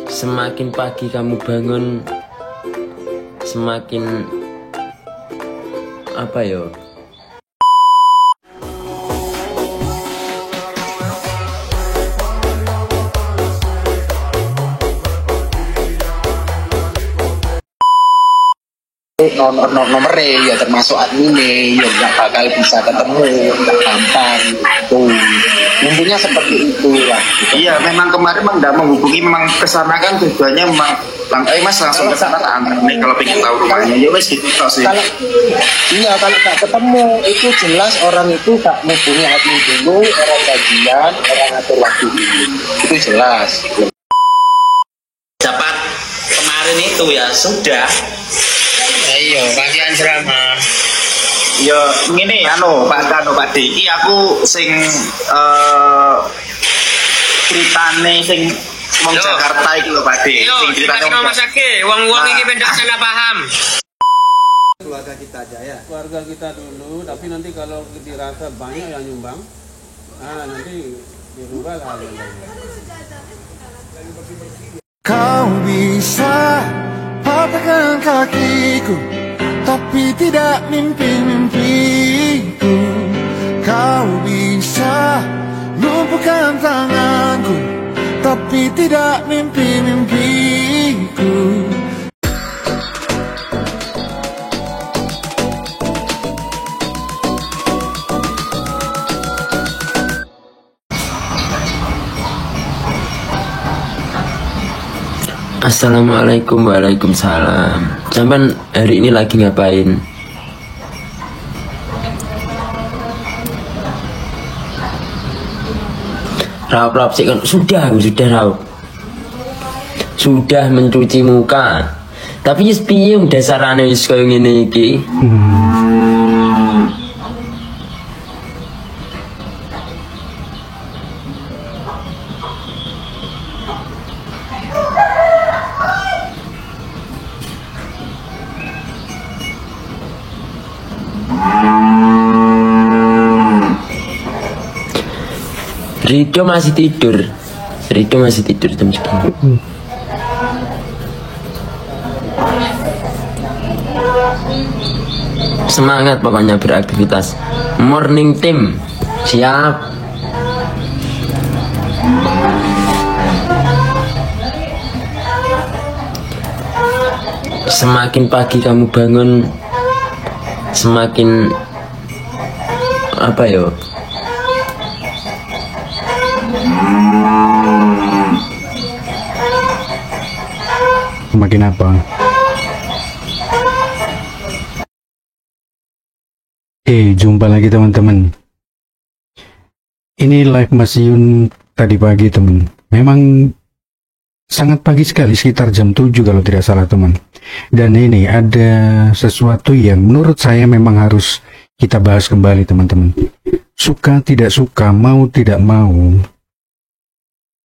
Semakin pagi kamu bangun, semakin apa yo? Nomornya ya termasuk adminnya ya nggak bakal bisa ketemu, nggak gampang gitu. Intinya seperti itu lah. Iya, memang kemarin memang nggak menghubungi, memang kesana kan tujuannya memang mas langsung ke sana tak antar nih kalau pengen tahu rumahnya ya wes gitu sih. Kalau nggak ketemu itu jelas orang itu nggak menghubungi admin dulu, orang bagian, orang atur waktu dulu. Itu jelas. Dapat kemarin itu ya sudah. Ayo, bagian drama. Ya ngene Pak D, iki aku sing ceritane sing wong Jakarta iki lho Pak D. Sing ceritane wong masake, wong-wong iki pendak salah paham. Keluarga kita aja ya. Keluarga kita dulu, tapi nanti kalau dirasa banyak yang nyumbang, nanti dirubah lah. Kau bisa patahkan kakiku, tapi tidak mimpi-mimpiku. Kau bisa lumpuhkan tanganku, tapi tidak mimpi-mimpiku. Assalamualaikum, waalaikumsalam. Sampai hari ini lagi ngapain? Raup sih kan sudah raup. Sudah mencuci muka. Tapi piye udah sarane wis koyo ngene iki. Rido masih tidur jam segini. Semangat pokoknya beraktivitas. Morning team siap. Semakin pagi kamu bangun, semakin apa yo? Makin apa? Jumpa lagi teman-teman. Ini live Mas Yun tadi pagi teman. Memang sangat pagi sekali, sekitar jam 7 kalau tidak salah teman. Dan ini ada sesuatu yang menurut saya memang harus kita bahas kembali teman-teman. Suka tidak suka, mau tidak mau,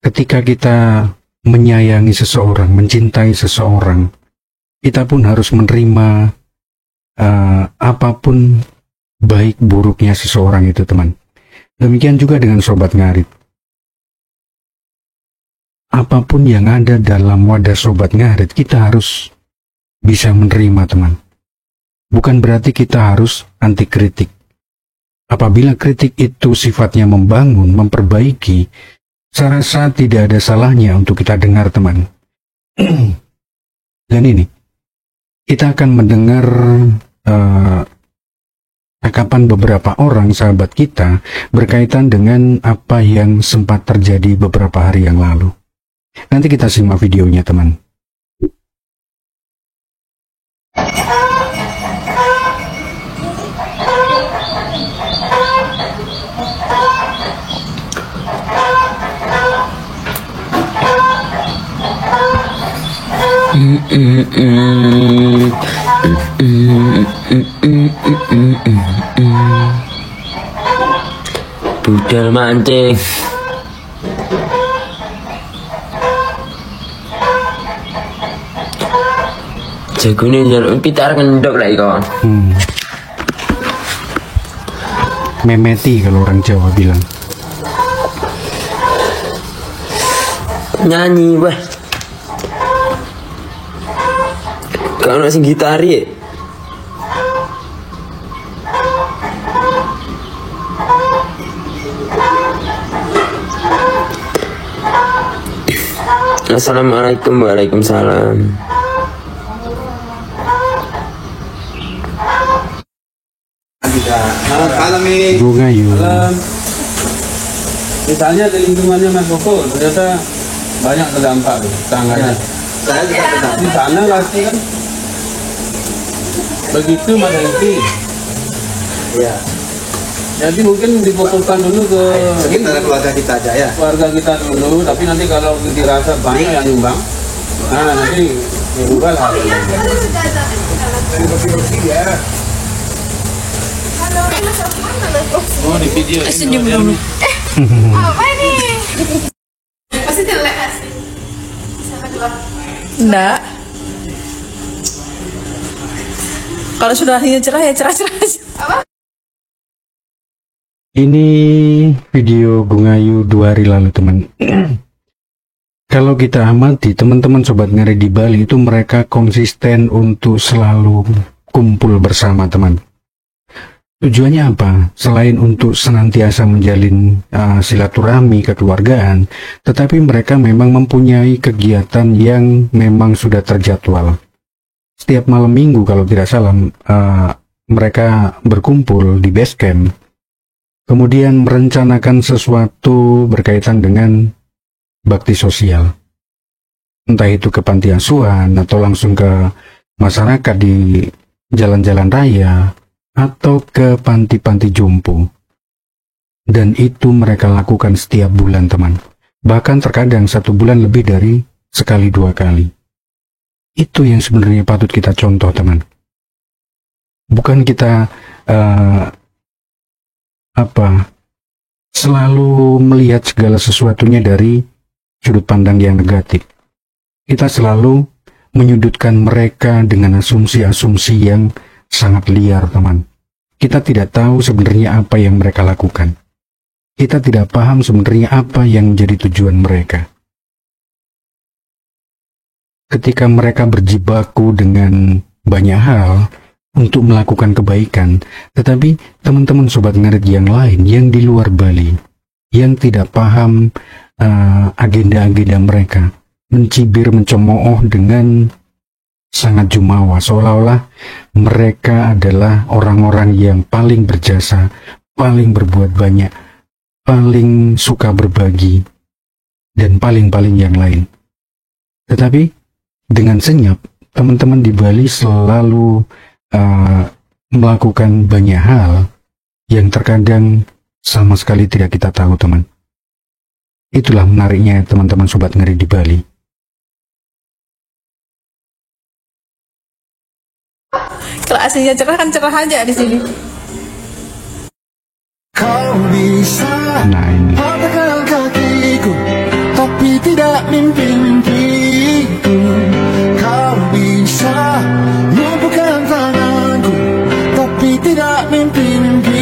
ketika kita menyayangi seseorang, mencintai seseorang, kita pun harus menerima apapun baik buruknya seseorang itu teman. Demikian juga dengan Sobat Ngarit. Apapun yang ada dalam wadah Sobat Ngarit, kita harus bisa menerima teman. Bukan berarti kita harus anti kritik. Apabila kritik itu sifatnya membangun, memperbaiki, saya rasa tidak ada salahnya untuk kita dengar teman. Dan ini, kita akan mendengar cakapan beberapa orang sahabat kita berkaitan dengan apa yang sempat terjadi beberapa hari yang lalu. Nanti kita simak videonya teman. Budal mancing. Jagone njaluk pitar ngendok lagi kawan. Memeti kalau orang Jawa bilang. Nyanyi weh. Kalau sing gitari ya. Assalamualaikum, waalaikumsalam. Malam nih. Bunga yuk. Malam. Misalnya di lingkungannya Mas Koko ternyata banyak terdampak tetangganya. Saya juga benar. Di sana pasti kan begitu Mas Hengki. Iya. Jadi mungkin difokuskan dulu ke Sekitar keluarga kita aja ya. keluarga kita dulu, tapi nanti kalau dirasa banyak yang nyumbang, nah nanti dirubah hal ini. Oh di video ini dulu. Apa ini? Pasti jelek. Enggak. Kalau sudah hatinya cerah ya cerah-cerah aja. Apa? Ini video Bungayu 2 hari lalu teman. Kalau kita amati teman-teman Sobat Ngeri di Bali itu mereka konsisten untuk selalu kumpul bersama teman. Tujuannya apa? Selain untuk senantiasa menjalin silaturahmi kekeluargaan, tetapi mereka memang mempunyai kegiatan yang memang sudah terjadwal. Setiap malam minggu kalau tidak salah mereka berkumpul di base camp. Kemudian merencanakan sesuatu berkaitan dengan bakti sosial. Entah itu ke panti asuhan atau langsung ke masyarakat di jalan-jalan raya atau ke panti-panti jompo. Dan itu mereka lakukan setiap bulan teman. Bahkan terkadang 1 bulan lebih dari sekali 2 kali. Itu yang sebenarnya patut kita contoh teman. Bukan kita selalu melihat segala sesuatunya dari sudut pandang yang negatif. Kita selalu menyudutkan mereka dengan asumsi-asumsi yang sangat liar teman. Kita tidak tahu sebenarnya apa yang mereka lakukan. Kita tidak paham sebenarnya apa yang menjadi tujuan mereka. Ketika mereka berjibaku dengan banyak hal untuk melakukan kebaikan, tetapi teman-teman Sobat Ngarit yang lain yang di luar Bali, yang tidak paham agenda-agenda mereka, mencibir, mencemooh dengan sangat jumawa, seolah-olah mereka adalah orang-orang yang paling berjasa, paling berbuat banyak, paling suka berbagi, dan paling-paling yang lain. Tetapi dengan senyap, teman-teman di Bali selalu melakukan banyak hal yang terkadang sama sekali tidak kita tahu teman. Itulah menariknya teman-teman Sobat Ngeri di Bali. Kalau aslinya cerah kan cerah aja di sini. Kau bisa Nah ini. patahkan kakiku, tapi tidak mimpi-mimpiku. Kau bisa lumpuhkan tanganku, tapi tidak mimpi-mimpi.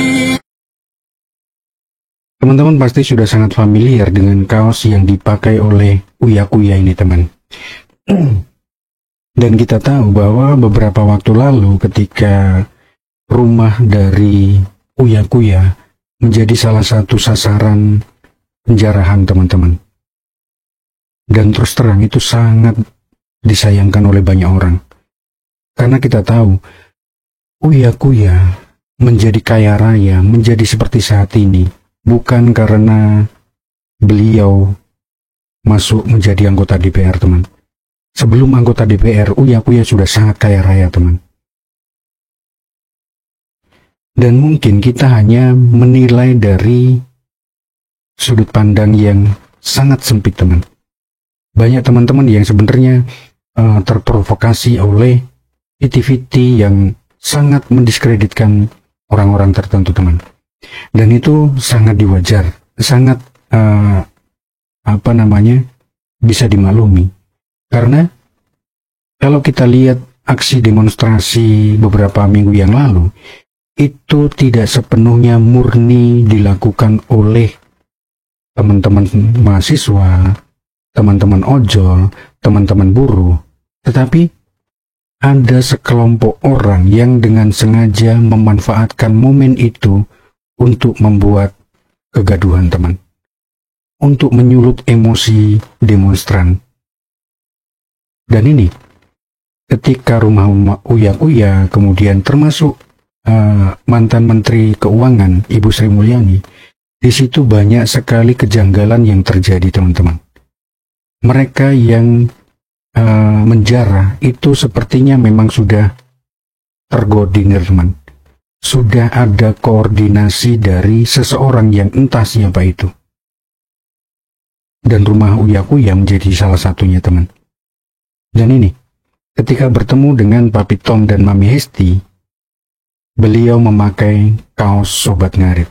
Teman-teman pasti sudah sangat familiar dengan kaos yang dipakai oleh Uya Kuya ini teman. Dan kita tahu bahwa beberapa waktu lalu ketika rumah dari Uya Kuya menjadi salah satu sasaran penjarahan teman-teman. Dan terus terang itu sangat disayangkan oleh banyak orang. Karena kita tahu Uya Kuya menjadi kaya raya, menjadi seperti saat ini bukan karena beliau masuk menjadi anggota DPR teman. Sebelum anggota DPR, Uya Kuya sudah sangat kaya raya teman. Dan mungkin kita hanya menilai dari sudut pandang yang sangat sempit teman. Banyak teman-teman yang sebenarnya terprovokasi oleh aktiviti yang sangat mendiskreditkan orang-orang tertentu teman. Dan itu sangat diwajar, sangat bisa dimaklumi. Karena kalau kita lihat aksi demonstrasi beberapa minggu yang lalu, itu tidak sepenuhnya murni dilakukan oleh teman-teman mahasiswa, teman-teman ojol, teman-teman buruh, tetapi ada sekelompok orang yang dengan sengaja memanfaatkan momen itu untuk membuat kegaduhan, teman. Untuk menyulut emosi demonstran. Dan ini, ketika rumah Uya, kemudian termasuk mantan Menteri Keuangan, Ibu Sri Mulyani, di situ banyak sekali kejanggalan yang terjadi, teman-teman. Mereka yang menjara itu sepertinya memang sudah terkoordinir, teman. Sudah ada koordinasi dari seseorang yang entah siapa itu. Dan rumah Uya menjadi salah satunya, teman. Dan ini, ketika bertemu dengan Papi Tom dan Mami Hesti, beliau memakai kaos Sobat Ngarit.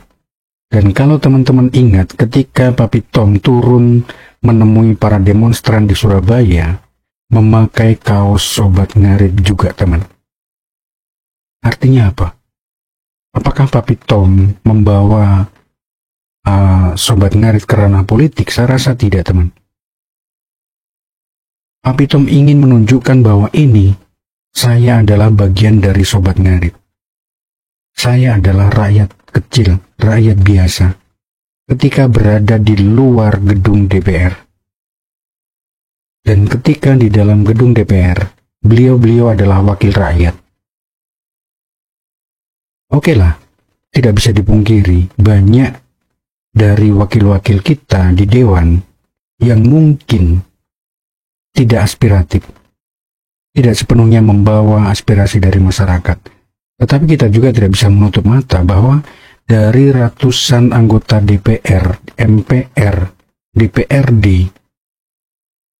Dan kalau teman-teman ingat, ketika Papi Tom turun menemui para demonstran di Surabaya, memakai kaos Sobat Ngarit juga, teman. Artinya apa? Apakah Papi Tom membawa Sobat Ngarit ke ranah politik? Saya rasa tidak, teman. Papi Tom ingin menunjukkan bahwa ini, saya adalah bagian dari Sobat Ngarit. Saya adalah rakyat kecil, rakyat biasa, ketika berada di luar gedung DPR. Dan ketika di dalam gedung DPR, beliau adalah wakil rakyat. Oke lah, tidak bisa dipungkiri, banyak dari wakil-wakil kita di Dewan yang mungkin tidak aspiratif, tidak sepenuhnya membawa aspirasi dari masyarakat. Tetapi kita juga tidak bisa menutup mata bahwa dari ratusan anggota DPR, MPR, DPRD,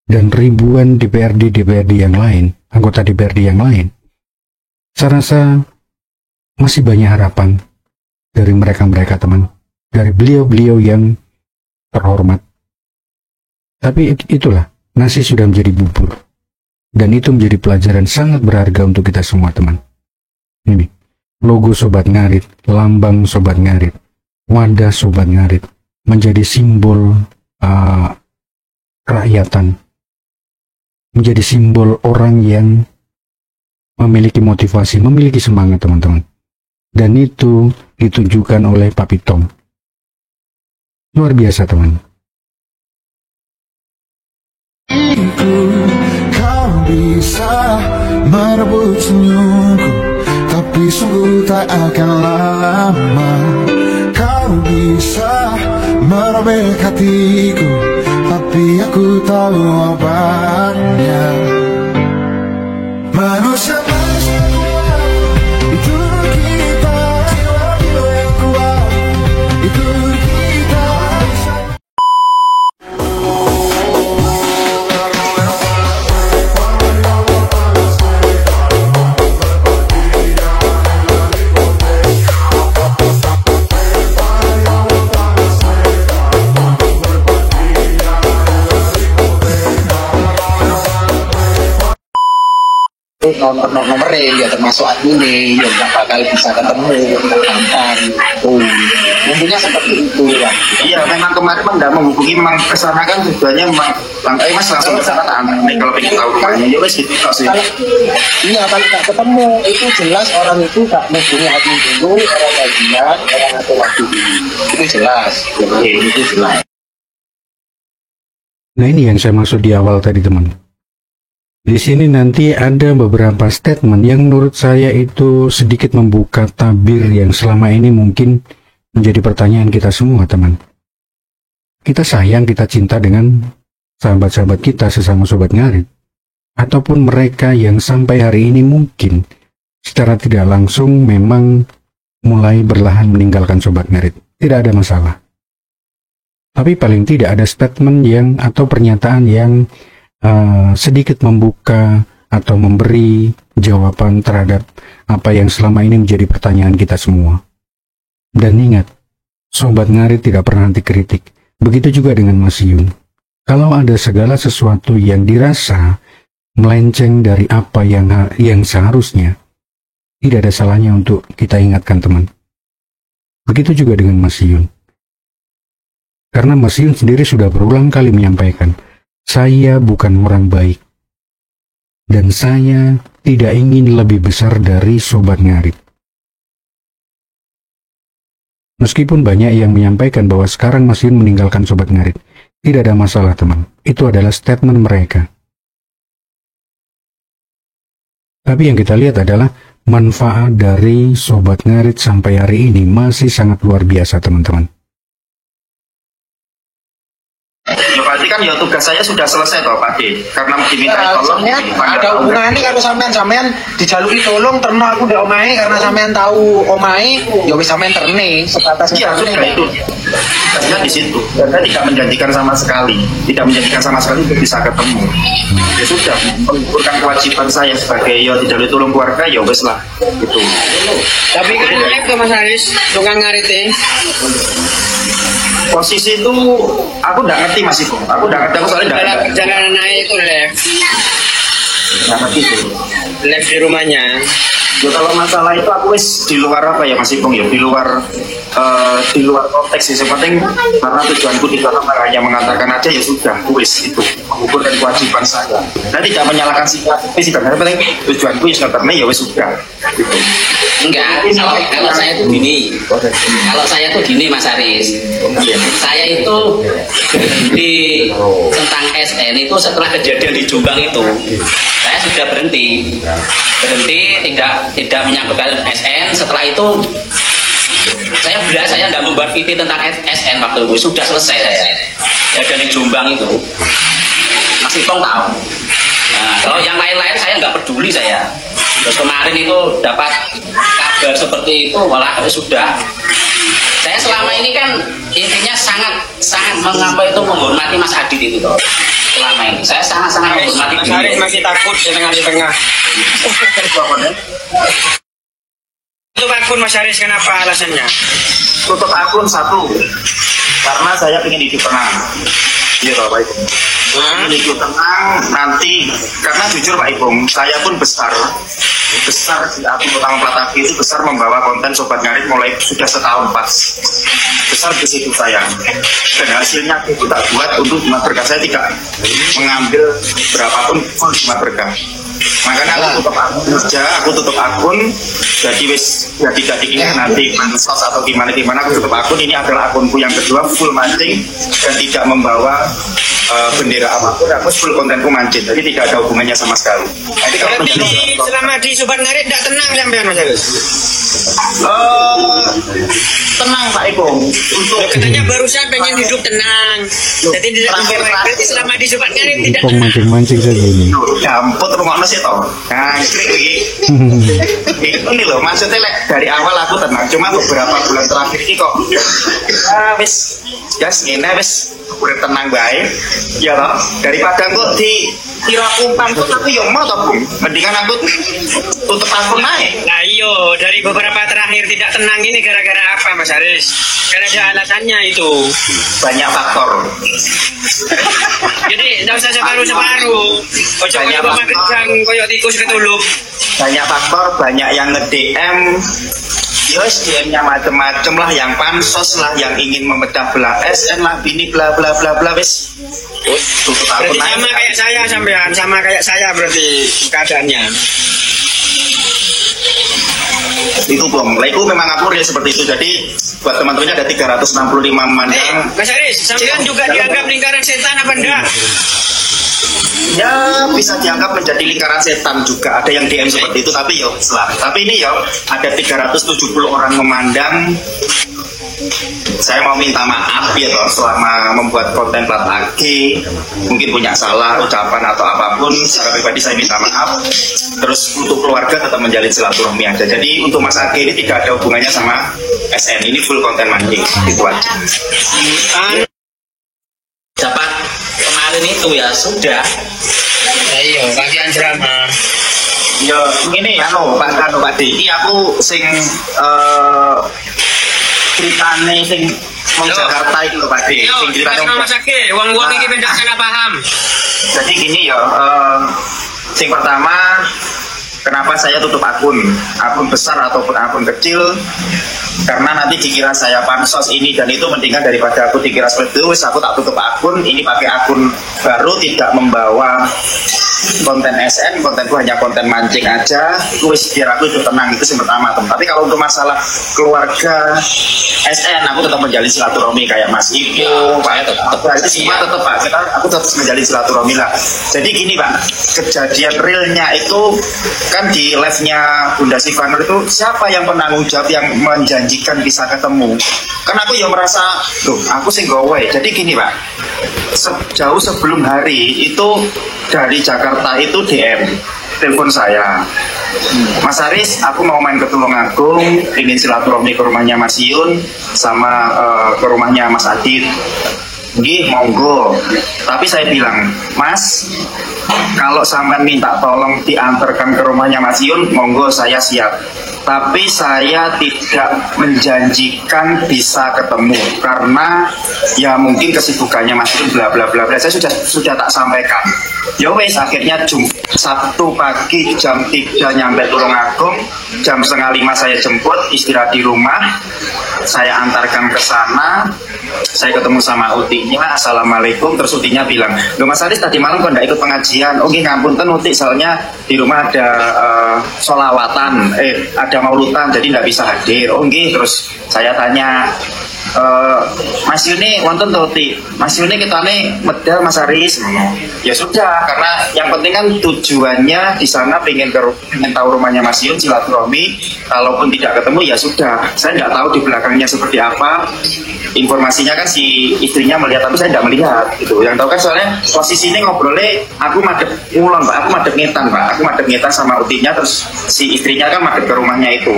dan ribuan DPRD yang lain, anggota DPRD yang lain, saya rasa masih banyak harapan dari mereka-mereka, teman, dari beliau-beliau yang terhormat. Tapi itulah, nasi sudah menjadi bubur. Dan itu menjadi pelajaran sangat berharga untuk kita semua, teman. Ini, logo Sobat Ngarit, lambang Sobat Ngarit, wadah Sobat Ngarit, menjadi simbol kerakyatan. Menjadi simbol orang yang memiliki motivasi, memiliki semangat, teman-teman. Dan itu ditunjukkan oleh Papi Tom. Luar biasa, teman. Kau bisa merebut senyumku, tapi sungguh tak akan lama. Kau bisa merobek hatiku, tapi aku tahu obatnya. Manusia kuat, itu kita. Jiwa yang kuat, itu kita. Nomornya ya termasuk admin ya nggak bakal bisa ketemu gampang. Mungkinnya seperti itu ya. Iya, memang kemarin nggak menghubungi, memang kesana kan tujuannya memang Mas langsung ke sana tak antar nih kalau pengen tahu rumahnya. Ya wes gitu sih. Iya, kalau nggak ketemu itu jelas orang itu nggak menghubungi admin dulu, orang bagian, orang atur waktu itu jelas. Itu jelas. Nah, ini yang saya maksud di awal tadi, teman. Di sini nanti ada beberapa statement yang menurut saya itu sedikit membuka tabir yang selama ini mungkin menjadi pertanyaan kita semua, teman. Kita sayang, kita cinta dengan sahabat-sahabat kita sesama Sobat Ngarit, ataupun mereka yang sampai hari ini mungkin secara tidak langsung memang mulai berlahan meninggalkan Sobat Ngarit. Tidak ada masalah. Tapi paling tidak ada statement yang atau pernyataan yang sedikit membuka atau memberi jawaban terhadap apa yang selama ini menjadi pertanyaan kita semua. Dan ingat, Sobat Ngarit tidak pernah anti kritik. Begitu juga dengan Mas Yun. Kalau ada segala sesuatu yang dirasa melenceng dari apa yang seharusnya, tidak ada salahnya untuk kita ingatkan, teman. Begitu juga dengan Mas Yun. Karena Mas Yun sendiri sudah berulang kali menyampaikan, saya bukan orang baik. Dan saya tidak ingin lebih besar dari Sobat Ngarit. Meskipun banyak yang menyampaikan bahwa sekarang Mas Yun meninggalkan Sobat Ngarit, tidak ada masalah teman, itu adalah statement mereka. Tapi yang kita lihat adalah manfaat dari Sobat Ngarit sampai hari ini masih sangat luar biasa teman-teman. Ya berarti kan ya tugas saya sudah selesai toh Pak D. Karena diminta tolong. Ada hubungannya kalau sampean dijaluki tolong terno aku ndak omahe karena sampean tahu omahe ya wis sampean terne sebatas ya sudah itu. Tugasnya di situ. Dan saya tidak menjanjikan sama sekali untuk bisa ketemu. Ya sudah mengukurkan kewajiban saya sebagai ya dijalui tolong keluarga ya wis lah gitu. Tapi kan live ke Mas Haris, tukang ngarite. Posisi itu aku nggak ngerti Mas Ibu. Aku nggak ngerti, aku soalnya dalam perjalanan naik itu live. Nggak ngerti itu. Live di rumahnya. Ya kalau masalah itu aku wis di luar apa ya Mas Ipong ya, di luar konteks sih. Sepenting karena tujuanku di dalam hanya mengatakan aja ya sudah, wis itu mengukurkan kewajiban saya. Saya tidak menyalahkan sikap, sih karena penting tujuanku ya sudah ya wis sudah. Gitu. Enggak, kalau saya tuh gini, Mas Haris. Saya itu berhenti tentang SN itu setelah kejadian di Jombang itu. Saya sudah berhenti tidak menyangkutkan SN. Setelah itu saya nggak membuat VT tentang SN waktu itu, sudah selesai saya. Ya dari Jombang itu Mas Ipong tahu. Nah, kalau yang lain-lain saya nggak peduli saya. Terus kemarin itu dapat kabar seperti itu, walah sudah. Saya selama ini kan intinya sangat menghormati Mas Adit itu toh. Selama ini saya sangat menghormati. Mas Haris masih takut di tengah. Tutup akun Mas Haris, kenapa alasannya? Tutup akun satu, karena saya ingin hidup tenang. Iya Pak Ibu. Hidup tenang nanti, karena jujur Pak Ibu, saya pun besar di akun utama Plataki itu besar membawa konten Sobat Ngarit mulai sudah setahun pas. Besar di situ saya. Dan hasilnya aku tak buat untuk Jumat Berkah, saya tidak mengambil berapapun full Jumat Berkah. Makanya aku tutup akun, jadi tidak dikira nanti pansos atau gimana aku tutup akun. Ini adalah akunku yang kedua, full mancing dan tidak membawa bendera apapun. Aku full kontenku mancing, jadi tidak ada hubungannya sama sekali. Jadi kalau selama di Sobat Ngarit tidak tenang sampean Mas Haris? Tenang Pak Ipong. Katanya barusan pengen hidup tenang, jadi tidak berarti selama di Sobat Ngarit tidak tenang. Mancing-mancing saja ini. Gamput rumahnya sih toh. Nah, ini loh maksudnya dari awal aku tenang. Cuma beberapa bulan terakhir ini kok wis udah tenang baik. Ya toh. Daripada kok di kira umpan tuh aku yang mau toh, mendingan aku tutup akun naik. Nah iyo, dari beberapa terakhir tidak tenang ini gara-gara apa Mas Haris? Karena ada alasannya itu. Banyak faktor. Jadi tidak usah separuh-separuh. Banyak faktor. Koyok tikus ketuluk. Banyak faktor, banyak yang nge-DM. Yos DM-nya macem-macem lah, yang pansos lah, yang ingin memecah belah SN lah, bini bla bla bla bla wis. Tutup akun berarti sama kayak saya sampean, sama kayak saya berarti keadaannya. Itu belum. Itu memang aku ya seperti itu. Jadi buat teman-temannya ada 365 mandang. Mas Haris, sampean juga dianggap lingkaran setan apa enggak? Ya bisa dianggap menjadi lingkaran setan juga. Ada yang DM seperti itu, tapi yo tapi ini yo ada 370 orang memandang. Saya mau minta maaf ya toh, selama membuat konten Plataki mungkin punya salah ucapan atau apapun. Secara pribadi saya minta maaf. Terus untuk keluarga tetap menjalin silaturahmi aja. Jadi untuk Mas Ake ini tidak ada hubungannya sama SN. Ini full konten mancing itu aja. Dapat kemarin itu ya sudah. Ayo bagian drama. Ya ini Pak D, ini aku sing ceritane sing wong Jakarta itu lho Pak D. Sing ceritane Mas Ake, wong-wong iki pendak salah paham. Jadi gini ya, sing pertama kenapa saya tutup akun besar ataupun akun kecil, karena nanti dikira saya pansos ini dan itu, mendingan daripada aku dikira seperti itu, aku tak tutup akun. Ini pakai akun baru, tidak membawa konten SN, kontenku hanya konten mancing aja, itu biar aku itu tenang, itu yang pertama teman. Tapi kalau untuk masalah keluarga SN, aku tetap menjalin silaturahmi kayak Mas Ibu, Pak, itu semua tetap Pak, aku tetap menjalin silaturahmi lah. Jadi gini Pak, kejadian realnya itu kan di live-nya Bunda Sivanur itu siapa yang penanggung jawab yang menjanjikan bisa ketemu? Kan aku yang merasa, loh aku sih gawe. Jadi gini Pak, jauh sebelum hari itu dari Jakarta itu DM telepon saya, Mas Aris, aku mau main ke Tulungagung, ingin silaturahmi ke rumahnya Mas Yun sama ke rumahnya Mas Adit. Nggih, monggo. Tapi saya bilang, Mas, kalau sampai minta tolong diantarkan ke rumahnya Mas Yun, monggo saya siap. Tapi saya tidak menjanjikan bisa ketemu karena ya mungkin kesibukannya Mas Yun bla bla bla bla. Saya sudah tak sampaikan. Ya wes, akhirnya Sabtu pagi jam 3 nyampe Tulungagung, jam 4:30 saya jemput, istirahat di rumah, saya antarkan ke sana. Saya ketemu sama Utinya, assalamualaikum, terus Utinya bilang, loh Mas Aris tadi malam kok nggak ikut pengajian? Oke, ngapunten Uti, soalnya di rumah ada sholawatan, ada maulutan, jadi nggak bisa hadir. Oke, terus saya tanya, Mas Yuni wonten to Uti? Mas Yuni kitane medal Mas Aris. Ya sudah, karena yang penting kan tujuannya di sana pengen tahu rumahnya Mas Yun, silaturahmi. Kalaupun tidak ketemu ya sudah, saya nggak tahu di belakangnya seperti apa. Informasinya kan si istrinya melihat, tapi saya tidak melihat gitu. Yang tahu kan soalnya posisi ini ngobrolnya aku madep ngulon Pak, aku madep ngetan Pak, aku madep ngetan sama Utinya, terus si istrinya kan madep ke rumahnya itu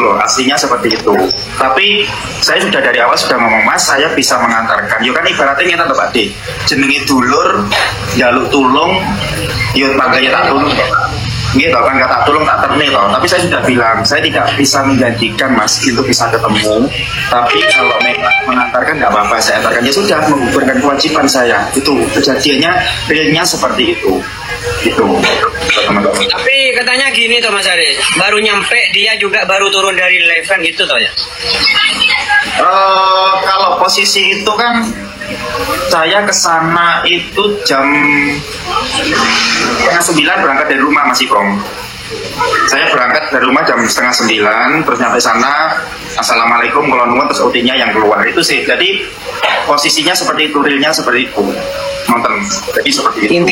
loh, aslinya seperti itu. Tapi saya sudah dari awal sudah ngomong, Mas saya bisa mengantarkan. Yo kan ibaratnya ngetan Pak D, jenengi dulur, jaluk tulung, yo panggilnya tak tulung gitu kan, kata tolong tak terni toh. Tapi saya sudah bilang saya tidak bisa menjanjikan Mas untuk bisa ketemu, tapi kalau memang mengantarkan nggak apa-apa, saya antarkan. Ya sudah, menggugurkan kewajiban saya. Itu kejadiannya realnya seperti itu gitu teman-teman. Tapi katanya gini toh Mas Aris, baru nyampe dia juga baru turun dari live kan gitu toh ya? Kalau posisi itu kan saya kesana itu jam 8:30 berangkat dari rumah Mas Ipong. Saya berangkat dari rumah jam 8:30, terus nyampe sana, assalamualaikum, kalau nunggu terus Utinya yang keluar itu sih. Jadi posisinya seperti itu, realnya seperti itu. Nonton. Jadi seperti itu.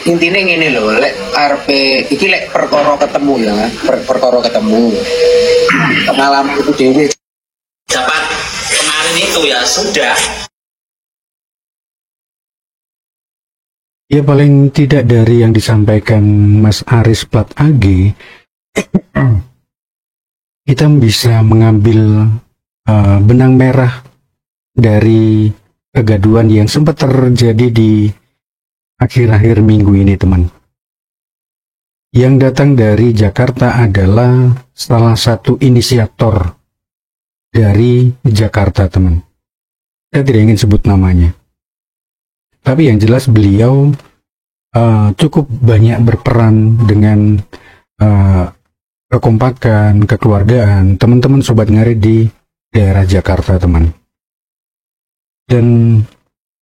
Intinya ngene lho, lek RP iki lek perkara ketemu ya, perkara ketemu. Pengalaman itu dhewe. Dapat kemarin itu ya sudah. Ya paling tidak dari yang disampaikan Mas Aris Plat AG, kita bisa mengambil benang merah dari kegaduhan yang sempat terjadi di akhir-akhir minggu ini teman. Yang datang dari Jakarta adalah salah satu inisiator dari Jakarta teman. Saya tidak ingin sebut namanya. Tapi yang jelas beliau cukup banyak berperan dengan kekompakan, kekeluargaan, teman-teman Sobat Ngarit di daerah Jakarta, teman. Dan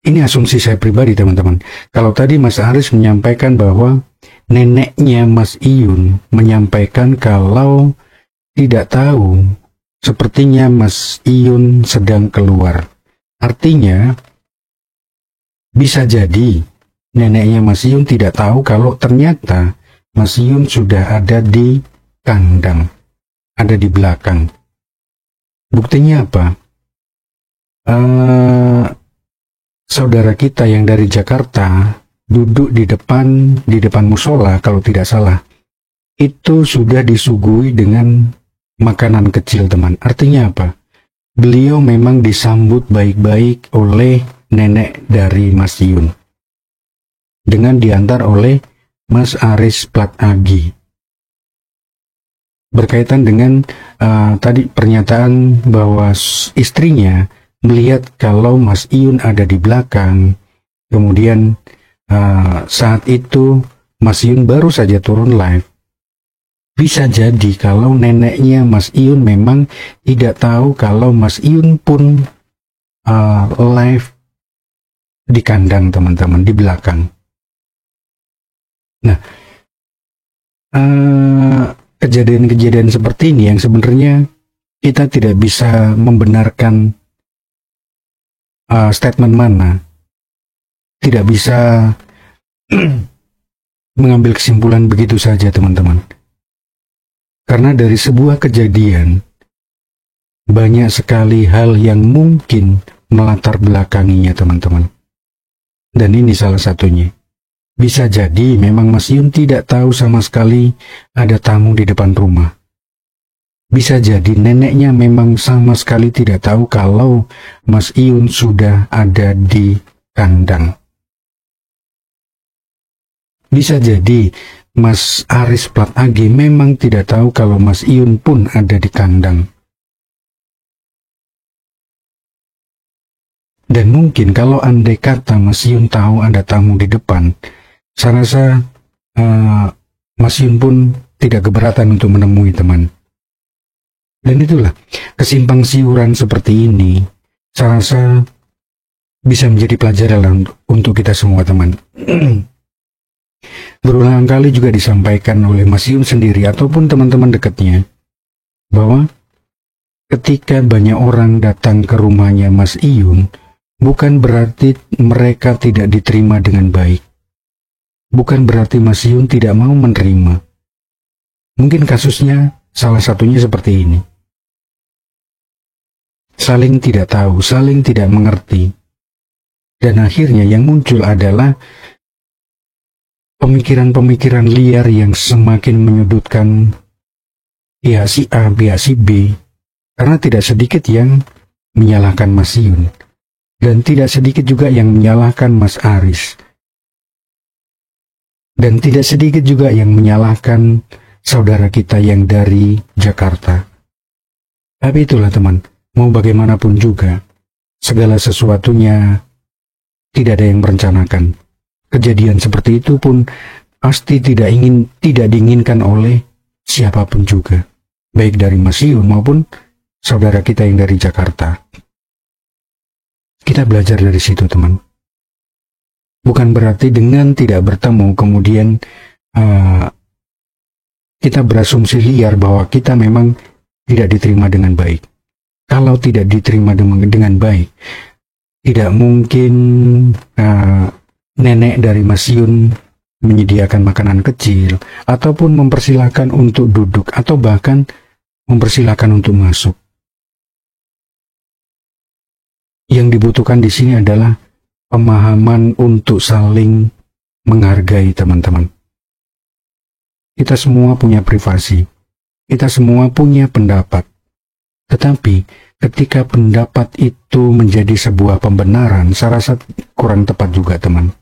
ini asumsi saya pribadi, teman-teman. Kalau tadi Mas Aris menyampaikan bahwa neneknya Mas Iyun menyampaikan kalau tidak tahu, sepertinya Mas Iyun sedang keluar. Artinya, bisa jadi neneknya Mas Yun tidak tahu kalau ternyata Mas Yun sudah ada di kandang, ada di belakang. Buktinya apa? Saudara kita yang dari Jakarta duduk di depan musola kalau tidak salah, itu sudah disuguhi dengan makanan kecil teman. Artinya apa? Beliau memang disambut baik-baik oleh nenek dari Mas Yun dengan diantar oleh Mas Aris Plat AG. Berkaitan dengan tadi pernyataan bahwa istrinya melihat kalau Mas Iyun ada di belakang, kemudian saat itu Mas Iyun baru saja turun live. Bisa jadi kalau neneknya Mas Iyun memang tidak tahu kalau Mas Iyun pun live di kandang teman-teman, di belakang. Nah, kejadian-kejadian seperti ini yang sebenarnya kita tidak bisa membenarkan statement mana, tidak bisa mengambil kesimpulan begitu saja teman-teman. Karena dari sebuah kejadian banyak sekali hal yang mungkin melatar belakanginya teman-teman. Dan ini salah satunya. Bisa jadi memang Mas Iyun tidak tahu sama sekali ada tamu di depan rumah. Bisa jadi neneknya memang sama sekali tidak tahu kalau Mas Iyun sudah ada di kandang. Bisa jadi Mas Aris plat AG memang tidak tahu kalau Mas Iyun pun ada di kandang. Dan mungkin kalau andai kata Mas Iyun tahu ada tamu di depan, saya rasa Mas Iyun pun tidak keberatan untuk menemui teman. Dan itulah, kesimpang siuran seperti ini, saya rasa bisa menjadi pelajaran untuk kita semua teman. Berulang kali juga disampaikan oleh Mas Iyun sendiri ataupun teman-teman dekatnya, bahwa ketika banyak orang datang ke rumahnya Mas Iyun, bukan berarti mereka tidak diterima dengan baik. Bukan berarti Mas Iyun tidak mau menerima. Mungkin kasusnya salah satunya seperti ini. Saling tidak tahu, saling tidak mengerti. Dan akhirnya yang muncul adalah pemikiran-pemikiran liar yang semakin menyudutkan pihak si A, pihak si B. Karena tidak sedikit yang menyalahkan Mas Iyun. Dan tidak sedikit juga yang menyalahkan Mas Aris. Dan tidak sedikit juga yang menyalahkan saudara kita yang dari Jakarta. Tapi itulah teman, mau bagaimanapun juga, segala sesuatunya tidak ada yang merencanakan. Kejadian seperti itu pun pasti tidak diinginkan oleh siapapun juga, baik dari Mas Iyun maupun saudara kita yang dari Jakarta. Kita belajar dari situ teman. Bukan berarti dengan tidak bertemu kemudian kita berasumsi liar bahwa kita memang tidak diterima dengan baik. Kalau tidak diterima dengan baik, tidak mungkin nenek dari Mas Iyun menyediakan makanan kecil ataupun mempersilahkan untuk duduk atau bahkan mempersilahkan untuk masuk. Yang dibutuhkan di sini adalah pemahaman untuk saling menghargai teman-teman. Kita semua punya privasi, kita semua punya pendapat. Tetapi ketika pendapat itu menjadi sebuah pembenaran, saya rasa kurang tepat juga teman.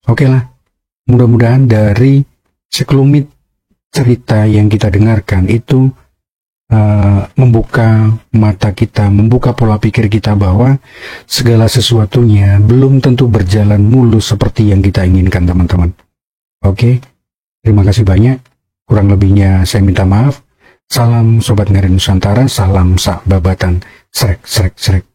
Oke lah, mudah-mudahan dari sekelumit cerita yang kita dengarkan itu membuka mata kita, membuka pola pikir kita bahwa segala sesuatunya belum tentu berjalan mulus seperti yang kita inginkan teman-teman. Oke, terima kasih banyak. Kurang lebihnya saya minta maaf. Salam Sobat Ngarin Nusantara, salam sak babatan, srek srek srek.